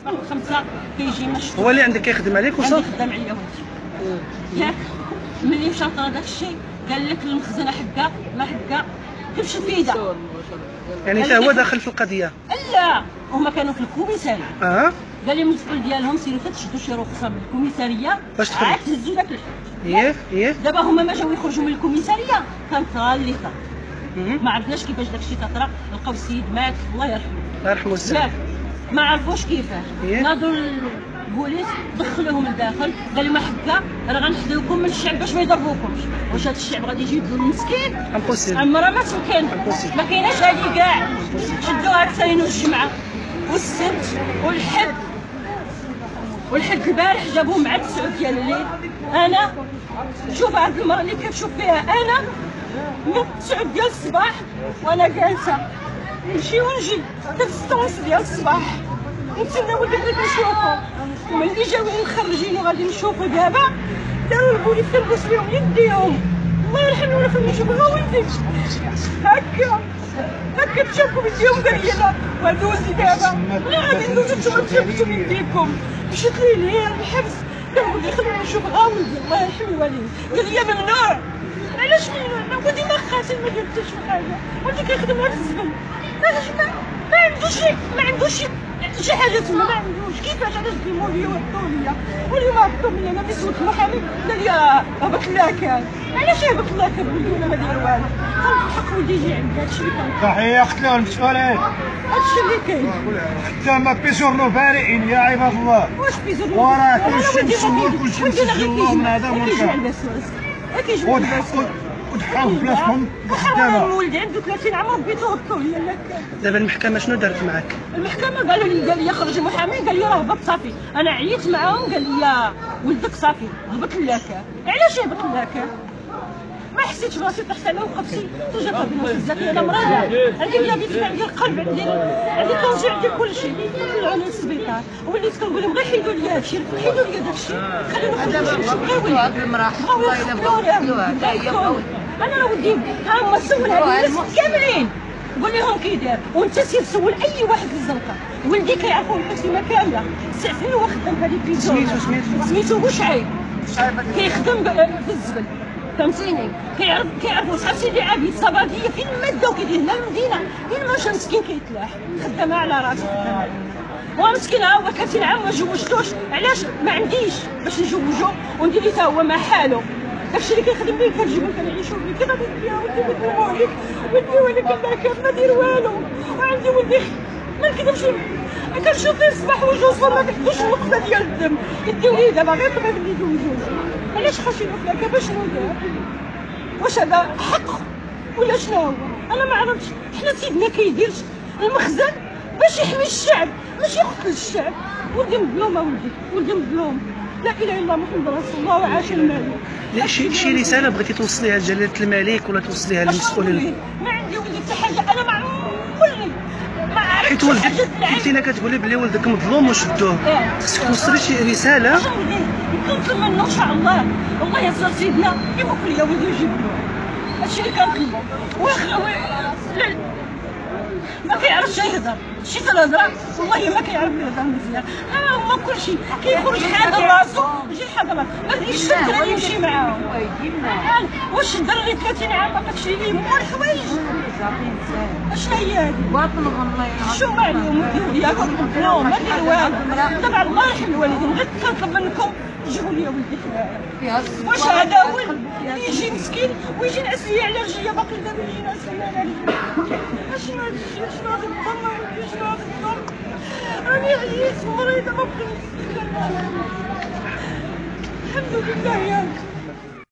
باقي 5 كيجي مشطوب. هو اللي عندك كيخدم عليك وصافي؟ خدام عليا ولدي ياك. ملي مشى طرا داك الشيء قال لك المخزن حكا ما حكا كيفاش الفايده. يعني حتى هو داخل في القضيه؟ لا هما كانوا في الكوميساريه. قال لي المسؤول ديالهم سيروا تشدوا شي رخصه من الكوميساريه باش تخرج. عاد تهزوا داك الحد. دابا هما ما جاو يخرجوا من الكوميساريه كان طرا اللي طرا. ما عرفناش كيفاش داك الشيء طرا. لقاو السيد مات الله يرحمه. الله يرحمه السيد. ما عرفوش كيفاش. ناضوا البوليس دخلوهم لداخل قال لهم حكا راه غنحدوكم من الشعب باش ما يضروكمش. واش هذا الشعب غادي يجي يدلو المسكين؟ امبوسيبل. عمرها ما تمكن. ما كايناش هذه كاع. شدوها الاثنين والجمعه والسبت والحد البارح جابوه مع 9 ديال الليل. انا شوف هاد المرة اللي كتشوف فيها انا من 9 ديال الصباح وانا جالسه نمشي ونجي حتى 6:30 ديال الصباح نتسنى ولدي بغيت نشوفو. وملي جاو مخرجين وغادي نشوفو دابا داروا البوليس تلبس فيهم يديهم الله يرحمه ولا خليني نشوف غير ولدي هكا تشوفوا بيديهم قال لي لا وندوزي دابا لا غادي ندوزو نتوما تشوفوا بيديكم. مشيت ليه الحبس قال لي خليني نشوف غير ولدي الله يرحمه والدي. قال لي ممنوع. علاش ممنوع؟ ولدي ما خاسر ما دير حتى شي حاجه. ولدي كيخدم غير في الزبل. علاش ما عندوش شي حاجه تما ما عندوش. كيفاش علاش ديمو ليا وهبطوا ليا واليوم هبطوا ليا انا بسوت المحامي قال لي هبط لاكان. علاش يهبط لاكان ولدي وانا ما داير والو؟ حق ولدي يجي عندي هادشي اللي كان صحيح قتلوه المسؤولين. هادشي اللي كاين. حتى ما بيزورنو بارئين يا عباد الله. واش بيزورنو؟ وراه كلشي مسؤول كلشي مسجل الله من هذا ومن ذاك. ودحاو في بلاصتهم خدامه. ولدي عنده 30 عام ربيتو هبطوا لي لاكان. دابا المحكمه شنو دارت معاك؟ المحكمه قال لي خرج المحامي قال لي راه هبط صافي. انا عييت معاهم قال لي ولدك صافي هبط لاكان. علاش يهبط لاكان؟ ما حسيتش براسي تحت انا وقفتي تجربه بزاف. انا مريضه عندي ديابيت عندي القلب عندي طونجي عندي كلشي. طلعوني للسبيطار وليت كنقول لهم غير حيدوا لي هادشي حيدوا لي داكشي خلينا نخرجوا نمشيو غير ولدي. انا راه ودي ها هما سول هاد الناس كاملين قول لهم كي داير وانت سير سول اي واحد في الزنقه. ولدي كيعرفوا القسيمه كامله 9 سنين هو خدام في هذه البيزون. سميتو بوشعيب كيخدم في الزبل فهمتيني. كيعرفوا صحاب سيدي عبيد الصباغيه فين ما داو كيدير هنا المدينه فين ما مشى مسكين كيتلاح خدامه على راسه. هو مسكين ها هو 30 عام ما جوجتوش. علاش؟ ما عنديش باش نجوجو وندير ليه تا هو مع حالو. داكشي اللي كيخدم ليه كنجيبو كنعيشو بيه. كي غادي ندير ولدي بنتو عليك ولدي وانا كنبكى ما ندير والو. وعندي ولدي ما نكذبش كنشوف فيه الصباح وجوز ما كتدوش النقطه ديال الدم. يديو ليه دابا غير طبيب اللي يجوجو. علاش خاشينو فلاكا باش شنو دار؟ واش هذا حق ولا شنو هو؟ انا ما عرفتش. حنا سيدنا كيدير المخزن باش يحمي الشعب ماشي يقتل الشعب. ولدي مظلوم ولدي مظلوم. لا اله الا الله محمد رسول الله وعاش الملك. لا شي رساله بغيتي توصليها لجلاله الملك ولا توصليها للمسؤولين؟ ما عندي ولدي حتى حاجه. انا ما عمرني ما عرفتش. حيت ولدك قلتي لنا كتقولي بلي ولدك مظلوم وشدوه. خصك توصلي شي رساله. كنطلب منه ان شاء الله الله يسر سيدنا يبوك لي ولدي ويجيب له. هادشي اللي كنطلبو. ما كيعرفش يهضر. شي الهضره والله ما كيعرف يهضر مزيان. هما كلشي كيخرج حاضر راسو يجي حاضر ما يديش الدراري يمشي معاهم. واش الدراري 30 عام ما كتشري ليهم مول الحوايج؟ اشنو هي هادي؟ باطل والله شو ما عليهم ياكل مظلوم ما دير والو. طبعا الله يرحم الوالدين غير كنطلب منكم جيبوا لي ولدي حدايا. واش هذا هو اللي يجي مسكين ويجي نعس ليا على رجليا باقي دابا يجي نعس ليا على رجليا؟ اشنو هادشي؟ اشنو هاد الظلم ولدي؟ اشنو هاد الظلم؟ راني عييت مريضه ما بقيتش. الحمد لله ياك